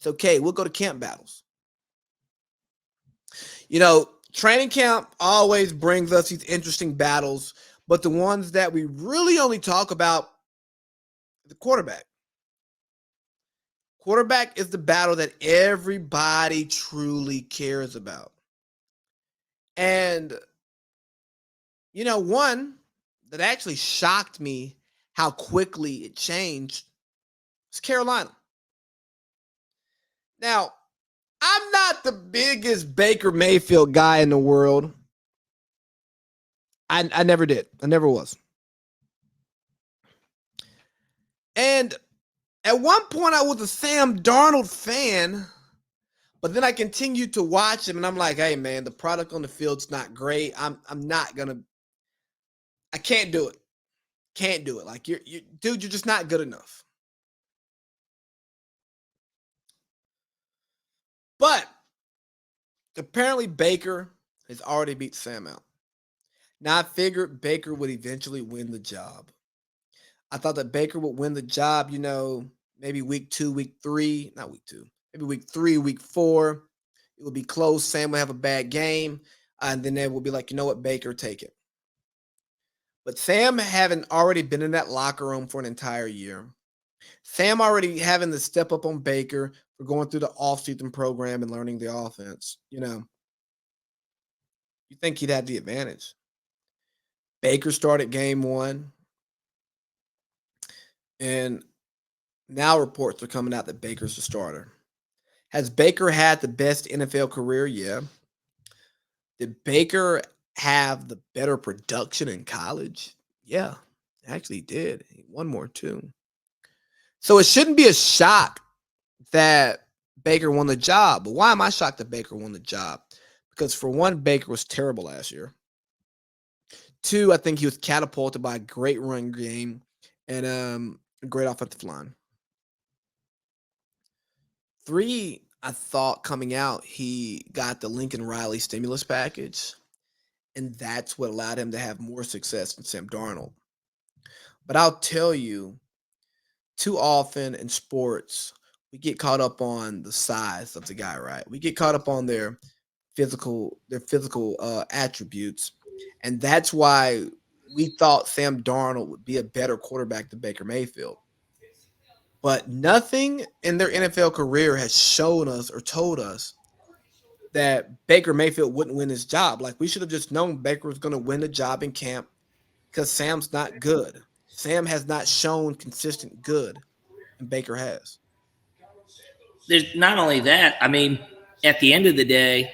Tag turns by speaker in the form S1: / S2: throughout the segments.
S1: okay. We'll go to camp battles. Training camp always brings us these interesting battles, but the ones that we really only talk about, the quarterback. Quarterback is the battle that everybody truly cares about. And, one that actually shocked me how quickly it changed is Carolina. Now, I'm not the biggest Baker Mayfield guy in the world. I never did. I never was. And at one point, I was a Sam Darnold fan, but then I continued to watch him, and I'm like, hey, man, the product on the field's not great. I'm not going to – I can't do it. Can't do it. Like, you're just not good enough. But apparently Baker has already beat Sam out. Now, I figured Baker would eventually win the job. I thought that Baker would win the job, maybe week 2, week 3. Not week 2. Maybe week 3, week 4. It would be close. Sam would have a bad game. And then they will be like, you know what, Baker, take it. But Sam having already been in that locker room for an entire year. Sam already having to step up on Baker for going through the offseason program and learning the offense. You think he'd have the advantage. Baker started game 1. And now reports are coming out that Baker's the starter. Has Baker had the best NFL career? Yeah. Did Baker have the better production in college? Yeah, actually he did. He won more too. So it shouldn't be a shock that Baker won the job. But why am I shocked that Baker won the job? Because for one, Baker was terrible last year. 2, I think he was catapulted by a great run game and a great offensive line. 3, I thought coming out, he got the Lincoln Riley stimulus package, and that's what allowed him to have more success than Sam Darnold. But I'll tell you, too often in sports, we get caught up on the size of the guy, right? We get caught up on their physical attributes, and that's why we thought Sam Darnold would be a better quarterback than Baker Mayfield. But nothing in their NFL career has shown us or told us that Baker Mayfield wouldn't win his job. Like, we should have just known Baker was going to win the job in camp because Sam's not good. Sam has not shown consistent good, and Baker has.
S2: There's not only that, I mean, at the end of the day,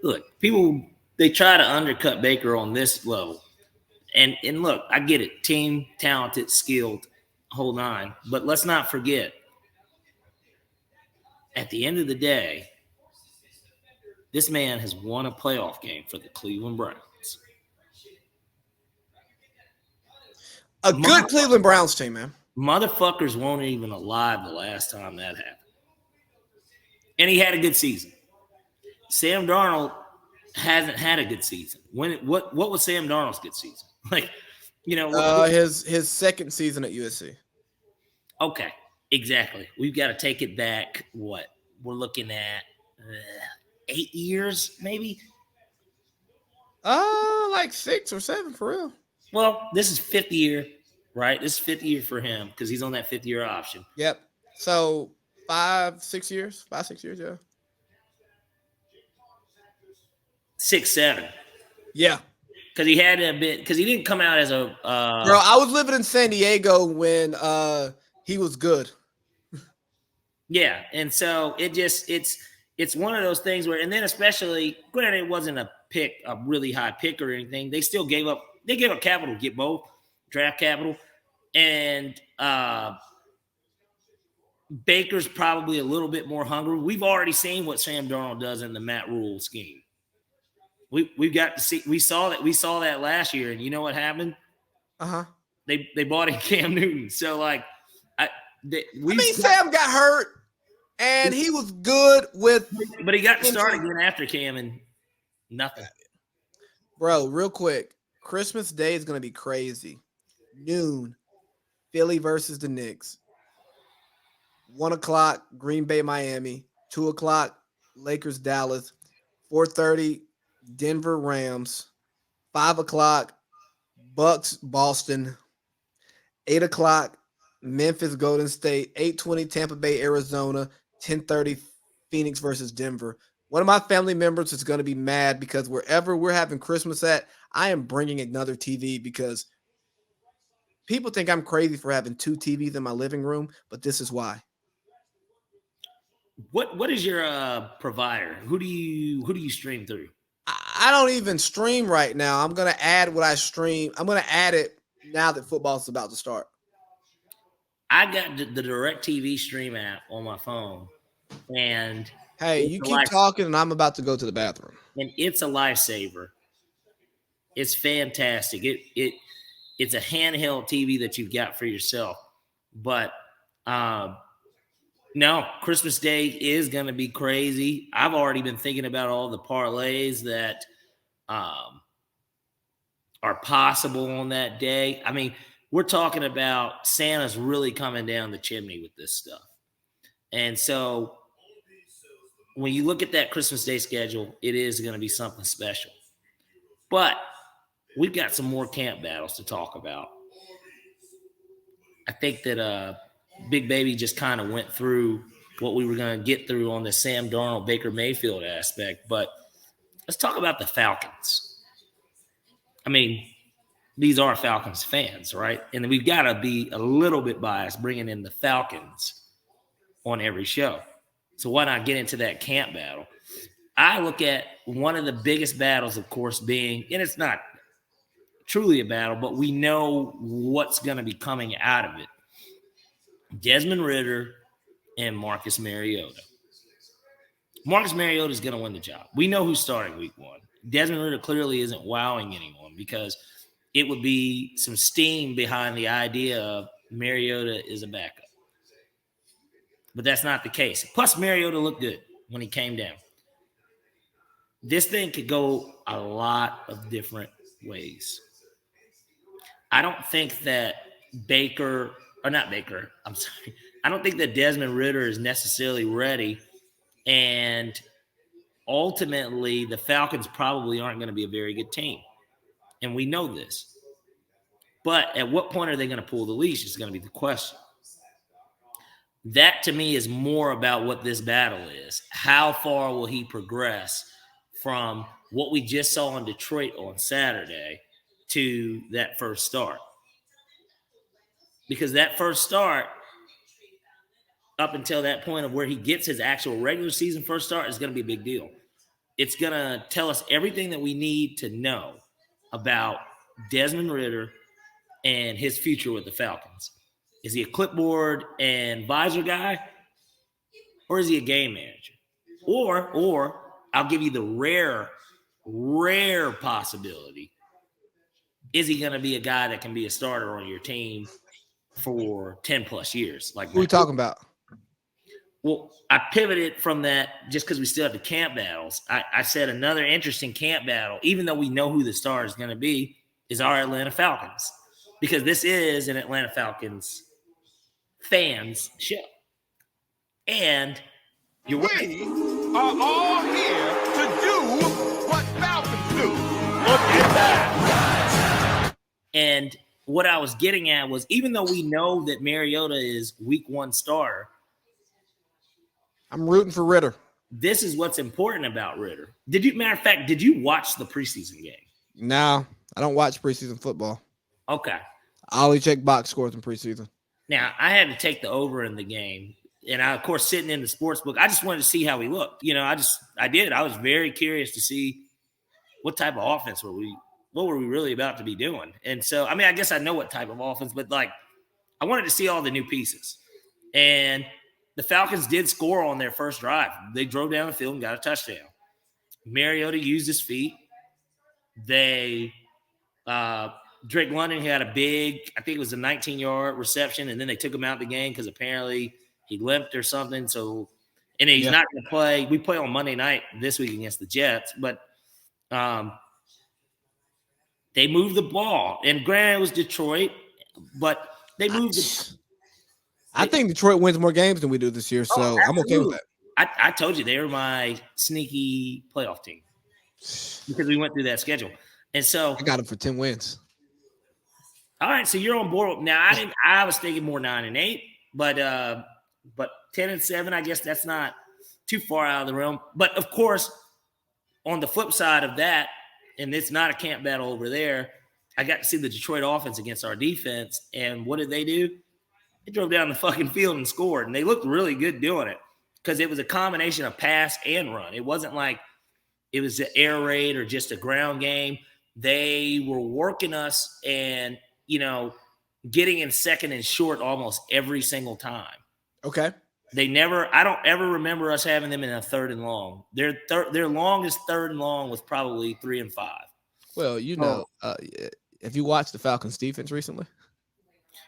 S2: look, people, they try to undercut Baker on this level. And look, I get it. Team, talented, skilled, whole nine. But let's not forget, at the end of the day, this man has won a playoff game for the Cleveland Browns.
S1: A good Cleveland Browns team, man.
S2: Motherfuckers weren't even alive the last time that happened. And he had a good season. Sam Darnold hasn't had a good season. What was Sam Darnold's good season? Like,
S1: his second season at USC.
S2: Okay, exactly. We've got to take it back. What we're looking at, 8 years, maybe.
S1: Like 6 or 7 for real.
S2: Well, this is 5th year, right? This is 5th year for him because he's on that 5th year option.
S1: Yep. So 5, 6 years, yeah.
S2: 6, 7.
S1: Yeah.
S2: Because he had a bit. Because he didn't come out as a.
S1: Bro, I was living in San Diego when he was good.
S2: Yeah, and so it's one of those things where, and then especially, granted, it wasn't a really high pick or anything. They still gave up capital to get both, draft capital, and Baker's probably a little bit more hungry. We've already seen what Sam Darnold does in the Matt Rule scheme. We've got to see. We saw that last year, and you know what happened? They bought in Cam Newton. So like,
S1: Sam got hurt, and he was good with.
S2: But he got to start again after Cam, and nothing.
S1: Bro, real quick, Christmas Day is going to be crazy. Noon, Philly versus the Knicks. 1 o'clock, Green Bay, Miami. 2 o'clock, Lakers, Dallas. 4:30, Denver, Rams. 5 o'clock, Bucks, Boston. 8 o'clock, Memphis, Golden State. 8:20, Tampa Bay, Arizona. 10:30, Phoenix versus Denver. One of my family members is going to be mad because wherever we're having Christmas at, I am bringing another TV because people think I'm crazy for having two TVs in my living room, but this is why.
S2: What is your provider? Who do you stream through?
S1: I don't even stream right now. I'm gonna add what I stream. I'm gonna add it now that football's about to start.
S2: I got the Direct TV stream app on my phone, and
S1: Hey,
S2: it's
S1: you
S2: a
S1: keep
S2: life
S1: talking, and I'm about to go to the bathroom.
S2: and it's a lifesaver. It's fantastic. It's a handheld TV that you've got for yourself. But um, no, Christmas Day is going to be crazy. I've already been thinking about all the parlays that um, are possible on that day. I mean, we're talking about Santa's really coming down the chimney with this stuff. And so when you look at that Christmas Day schedule, it is going to be something special. But we've got some more camp battles to talk about. I think that Big Baby just kind of went through what we were going to get through on the Sam Darnold Baker Mayfield aspect. But let's talk about the Falcons. I mean, these are Falcons fans, right? And we've got to be a little bit biased bringing in the Falcons on every show. So why not get into that camp battle? I look at one of the biggest battles, of course, being, and it's not truly a battle, but we know what's going to be coming out of it. Desmond Ridder and Marcus Mariota. Marcus Mariota is going to win the job. We know who's starting week one. Desmond Ridder clearly isn't wowing anyone because it would be some steam behind the idea of Mariota is a backup. But that's not the case. Plus, Mariota looked good when he came down. This thing could go a lot of different ways. I don't think that Baker, or not Baker, I'm sorry. I don't think that Desmond Ridder is necessarily ready. And ultimately, the Falcons probably aren't going to be a very good team. And we know this. But at what point are they going to pull the leash is going to be the question. That to me is more about what this battle is. How far will he progress from what we just saw in Detroit on Saturday to that first start? Because that first start, up until that point of where he gets his actual regular season first start, is going to be a big deal. It's going to tell us everything that we need to know about Desmond Ridder and his future with the Falcons. Is he a clipboard and visor guy, or is he a game manager? Or I'll give you the rare possibility. Is he going to be a guy that can be a starter on your team for 10 plus years? Like
S1: Who are we
S2: that?
S1: talking about?
S2: Well, I pivoted from that just because we still have the camp battles. I said another interesting camp battle, even though we know who the star is going to be, is our Atlanta Falcons. Because this is an Atlanta Falcons fans show. And
S3: We are all here to do what Falcons do. Look at that.
S2: And what I was getting at was, even though we know that Mariota is week one starter,
S1: I'm rooting for Ridder.
S2: this is what's important about Ridder. Matter of fact, did you watch the preseason game?
S1: No, I don't watch preseason football.
S2: Okay.
S1: I only check box scores in preseason.
S2: Now, I had to take the over in the game. And I, of course, sitting in the sports book, I just wanted to see how he looked. You know, I did. I was very curious to see what type of offense what were we really about to be doing. And so, I mean, I guess I know what type of offense, but like, I wanted to see all the new pieces. And the Falcons did score on their first drive. They drove down the field and got a touchdown. Mariota used his feet. They, Drake London had a big, I think it was a 19-yard reception, and then they took him out of the game because apparently he limped or something. So, and he's not going to play. We play on Monday night this week against the Jets, but they moved the ball. And granted, it was Detroit, but they moved it.
S1: I think Detroit wins more games than we do this year, so I'm okay with that.
S2: I told you they were my sneaky playoff team because we went through that schedule, and so
S1: I got them for 10 wins.
S2: All right, so you're on board now. I was thinking more 9-8, but 10-7. I guess that's not too far out of the realm. But of course, on the flip side of that, and it's not a camp battle over there, I got to see the Detroit offense against our defense, and what did they do? They drove down the fucking field and scored, and they looked really good doing it because it was a combination of pass and run. It wasn't like it was an air raid or just a ground game. They were working us and getting in second and short almost every single time.
S1: Okay.
S2: I don't ever remember us having them in a third and long. Their longest third and long was probably 3 and 5.
S1: Well, have you watched the Falcons defense recently?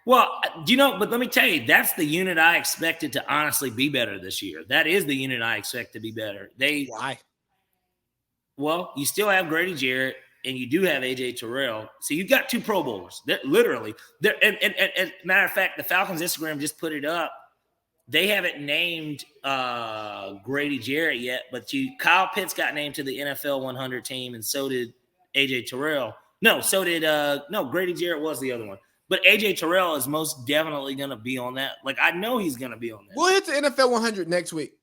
S2: Well, but let me tell you, that's the unit I expected to honestly be better this year. That is the unit I expect to be better.
S1: Why?
S2: Well, you still have Grady Jarrett. And you do have A.J. Terrell. So you've got 2 Pro Bowlers. And matter of fact, the Falcons Instagram just put it up. They haven't named Grady Jarrett yet, but Kyle Pitts got named to the NFL 100 team, and so did A.J. Terrell. No, Grady Jarrett was the other one. But A.J. Terrell is most definitely going to be on that. Like, I know he's going to be on that.
S1: We'll hit the NFL 100 next week.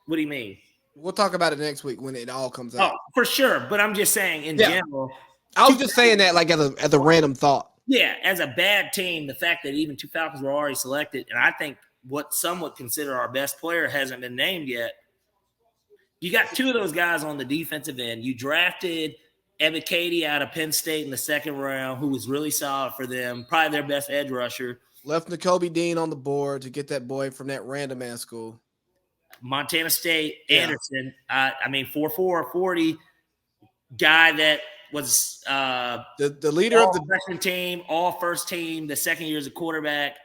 S2: What do you mean?
S1: We'll talk about it next week when it all comes out.
S2: Oh, for sure. But I'm just saying in general.
S1: I was just saying that like as a random thought.
S2: Yeah, as a bad team, the fact that even 2 Falcons were already selected, and I think what some would consider our best player hasn't been named yet. You got 2 of those guys on the defensive end. You drafted Evan Cady out of Penn State in the 2nd round, who was really solid for them, probably their best edge rusher.
S1: Left Nakobe Dean on the board to get that boy from that random ass school.
S2: Montana State, Anderson, 4'4", 40, guy that was
S1: the leader of the
S2: freshman team, all first team, the second year as a quarterback.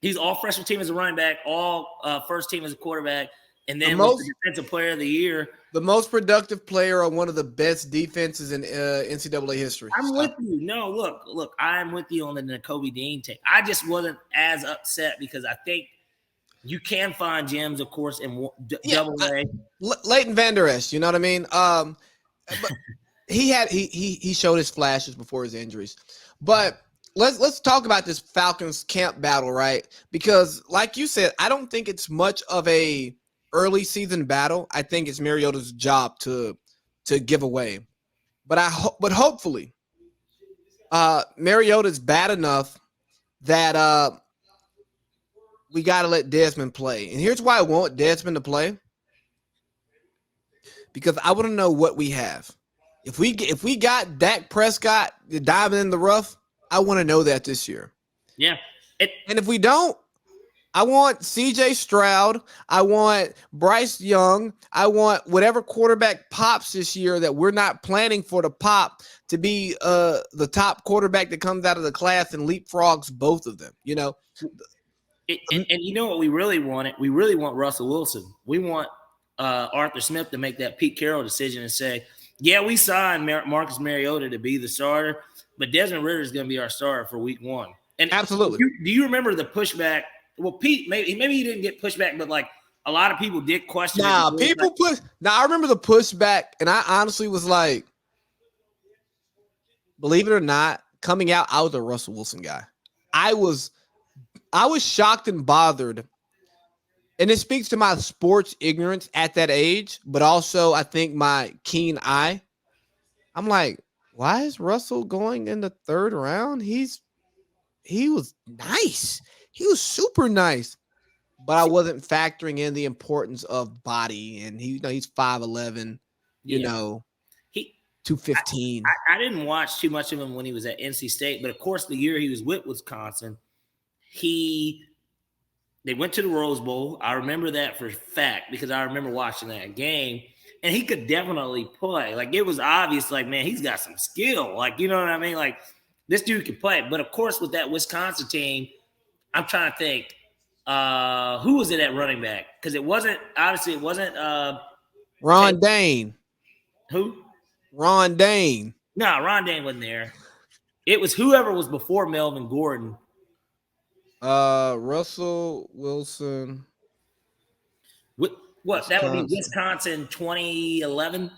S2: He's all freshman team as a running back, all first team as a quarterback, and then was the defensive player of the year.
S1: The most productive player on one of the best defenses in NCAA history.
S2: I'm with you. No, look, I'm with you on the Nakobe Dean take. I just wasn't as upset because I think you can find gems, of course, in double A.
S1: Leighton Vander Esch, you know what I mean? But he showed his flashes before his injuries. But let's talk about this Falcons camp battle, right? Because like you said, I don't think it's much of a early season battle. I think it's Mariota's job to give away. But hopefully, Mariota's bad enough that we got to let Desmond play. And here's why I want Desmond to play. Because I want to know what we have. If we got Dak Prescott diving in the rough, I want to know that this year.
S2: Yeah.
S1: And if we don't, I want CJ Stroud. I want Bryce Young. I want whatever quarterback pops this year that we're not planning for to pop to be the top quarterback that comes out of the class and leapfrogs both of them, you know.
S2: And you know what we really want? We really want Russell Wilson. We want Arthur Smith to make that Pete Carroll decision and say, yeah, we signed Marcus Mariota to be the starter, but Desmond Ridder is going to be our starter for week 1. And
S1: absolutely.
S2: Do you remember the pushback? Well, Pete, maybe he didn't get pushback, but like a lot of people did question.
S1: I remember the pushback, and I honestly was like, believe it or not, coming out, I was a Russell Wilson guy. I was shocked and bothered. And it speaks to my sports ignorance at that age, but also I think my keen eye. I'm like, why is Russell going in the 3rd round? He was nice. He was super nice. But I wasn't factoring in the importance of body. And he's 5'11", you know, 215.
S2: I didn't watch too much of him when he was at NC State, but of course the year he was with Wisconsin, they went to the Rose Bowl. I remember that for a fact because I remember watching that game, and he could definitely play. Like, it was obvious, like, man, he's got some skill. Like, you know what I mean? Like, this dude can play. But, of course, with that Wisconsin team, I'm trying to think, who was it at running back? Because it wasn't
S1: Ron Dane.
S2: Who?
S1: Ron Dane.
S2: No, Ron Dane wasn't there. It was whoever was before Melvin Gordon.
S1: Russell Wilson,
S2: What that would be
S1: Wisconsin
S2: Wisconsin 2011.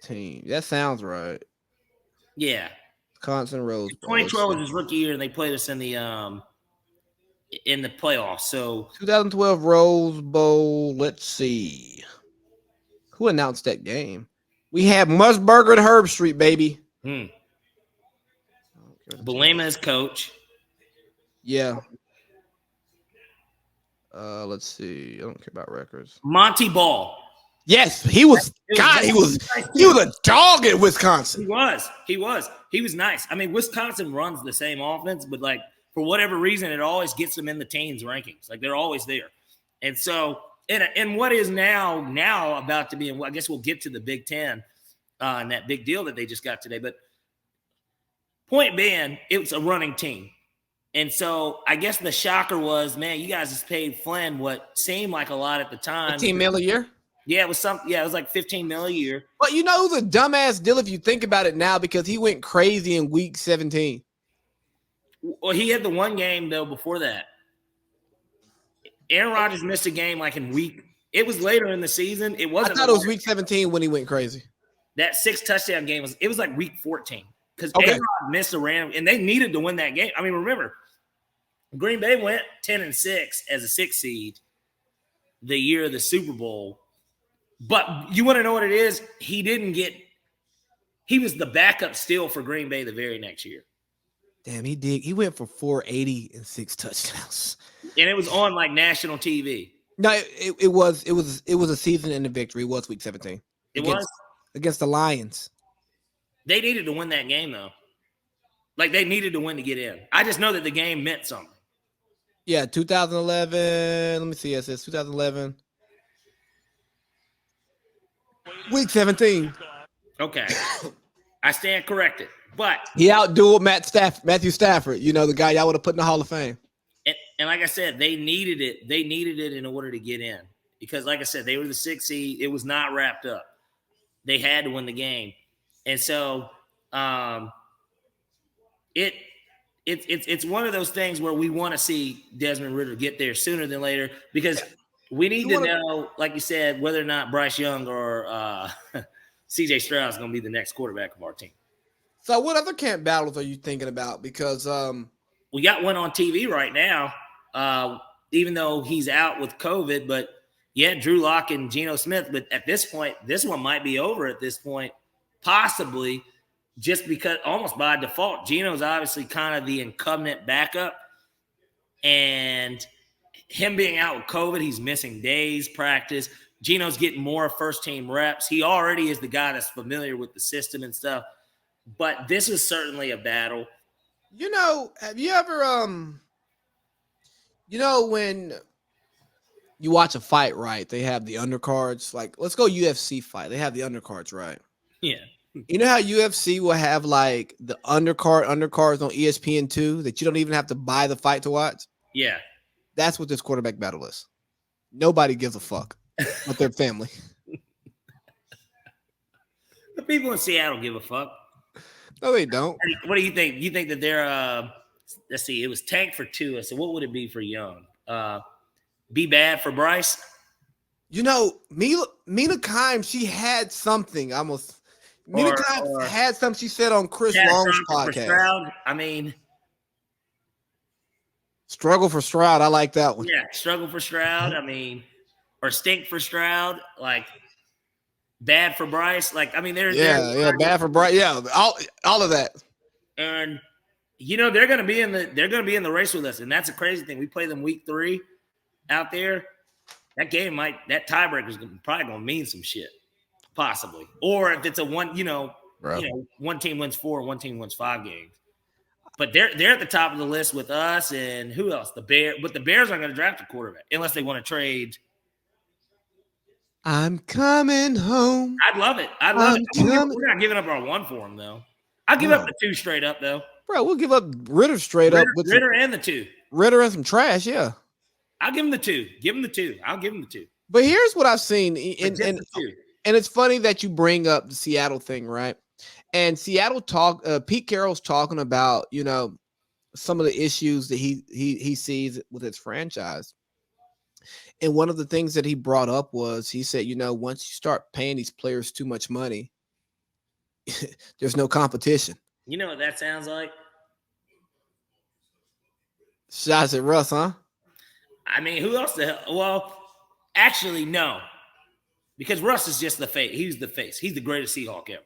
S1: team. That sounds right.
S2: Yeah,
S1: Wisconsin Rose Bowl. Let's
S2: 2012
S1: see.
S2: was his rookie year, and they played us in the playoffs. So
S1: 2012 Rose Bowl. Let's see. Who announced that game? We had Musburger and Herb Street, baby.
S2: hmm,
S1: Okay, the team.
S2: Belema is coach.
S1: Yeah. Let's see. I don't care about records.
S2: Monty Ball.
S1: Yes, he was. God, he was. He was a dog at
S2: He
S1: Wisconsin.
S2: was. He was. He was nice. I mean, Wisconsin runs the same offense, but like for whatever reason, it always gets them in the teens rankings. Like they're always there. And so, and what is now about to be, and I guess we'll get to the Big Ten and that big deal that they just got today. But point being, it was a running team. And so I guess the shocker was, man, you guys just paid Flynn what seemed like a lot at the time.
S1: $15 million a year.
S2: Yeah, it was it was like $15 million a year.
S1: But you know the dumbass deal if you think about it now because he went crazy in week 17.
S2: Well, he had the one game though before that. Aaron Rodgers missed a game like in week. It was later in the season. It wasn't.
S1: I thought it was week 17 when he went crazy.
S2: That 6 touchdown game was. It was like week 14 because
S1: Okay.
S2: A-Rod missed a random, and they needed to win that game. I mean, remember, Green Bay went 10-6 as a 6 seed the year of the Super Bowl. But you want to know what it is? He didn't get. He was the backup still for Green Bay the very next year.
S1: Damn, he did. He went for 480 and 6 touchdowns.
S2: And it was on like national TV.
S1: No, it was a season-ending victory. It was week 17.
S2: It was
S1: against the Lions.
S2: They needed to win that game though. Like they needed to win to get in. I just know that the game meant something.
S1: Yeah, 2011. Let me see. It says 2011. Week 17.
S2: Okay. I stand corrected. But
S1: he outdueled Matthew Stafford, you know, the guy y'all would have put in the Hall of Fame.
S2: And like I said, they needed it. They needed it in order to get in. Because like I said, they were the 6th seed. It was not wrapped up. They had to win the game. And so it's one of those things where we want to see Desmond Ridder get there sooner than later because we need to know, like you said, whether or not Bryce Young or CJ Stroud is going to be the next quarterback of our team.
S1: So what other camp battles are you thinking about? Because
S2: we got one on TV right now, even though he's out with COVID. But, yeah, Drew Lock and Geno Smith. But at this point, this one might be over at this point, possibly just because almost by default. Geno's obviously kind of the incumbent backup. And him being out with COVID, he's missing days, practice. Geno's getting more first-team reps. He already is the guy that's familiar with the system and stuff. But this is certainly a battle.
S1: You know, have you ever you know when you watch a fight, right? They have the undercards. Like, let's go UFC fight. They have the undercards, right?
S2: Yeah.
S1: You know how UFC will have like the undercards on ESPN2 that you don't even have to buy the fight to watch?
S2: Yeah.
S1: That's what this quarterback battle is. Nobody gives a fuck but their family.
S2: The people in Seattle give a fuck.
S1: No, they don't.
S2: What do you think? You think that they're let's see, it was tank for Tua. So what would it be for Young? Be bad for Bryce?
S1: You know, Mina Kimes, she had something almost. Mina Kimes had something she said on Chris Long's podcast.
S2: Stroud, I mean,
S1: struggle for Stroud. I like that one.
S2: Yeah, struggle for Stroud. I mean, or stink for Stroud. Like bad for Bryce. Like, I mean, there's
S1: bad for Bryce. Yeah, all of that.
S2: And you know they're gonna be in the race with us, and that's a crazy thing. We play them week 3 out there. That tiebreaker is probably gonna mean some shit, possibly. Or if it's a one team wins 4, one team wins 5 games. But they're at the top of the list with us and who else? The Bears. But the Bears aren't going to draft a quarterback unless they want to trade.
S1: I'm coming home.
S2: I'd love it. We're not giving up our 1 for him, though. I'll give up the 2 straight up, though.
S1: Bro, we'll give up Ridder straight up. With
S2: Ridder and the 2.
S1: Ridder and some trash, yeah.
S2: I'll give him the 2. Give him the 2. I'll give him the 2.
S1: But here's what I've seen. And it's funny that you bring up the Seattle thing, right? And Seattle Pete Carroll's talking about, some of the issues that he sees with his franchise. And one of the things that he brought up was he said, once you start paying these players too much money, there's no competition.
S2: You know what that sounds like?
S1: Shots at Russ, huh?
S2: I mean, who else the hell? Well, actually, no. Because Russ is just the face. He's the face. He's the greatest Seahawk ever.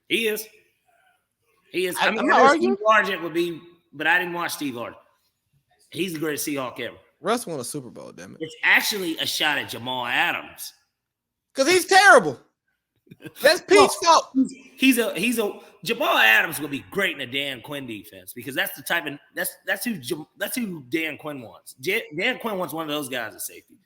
S2: He is. He is. I mean,
S1: I'm
S2: I
S1: not
S2: know
S1: arguing.
S2: Steve Largent would be, but I didn't watch Steve Largent. He's the greatest Seahawk ever.
S1: Russ won a Super Bowl, damn it.
S2: It's actually a shot at Jamal Adams.
S1: Because he's terrible. That's Pete's fault.
S2: He's a Jamal Adams will be great in a Dan Quinn defense because that's the type of that's who Dan Quinn wants. Dan Quinn wants one of those guys at safety.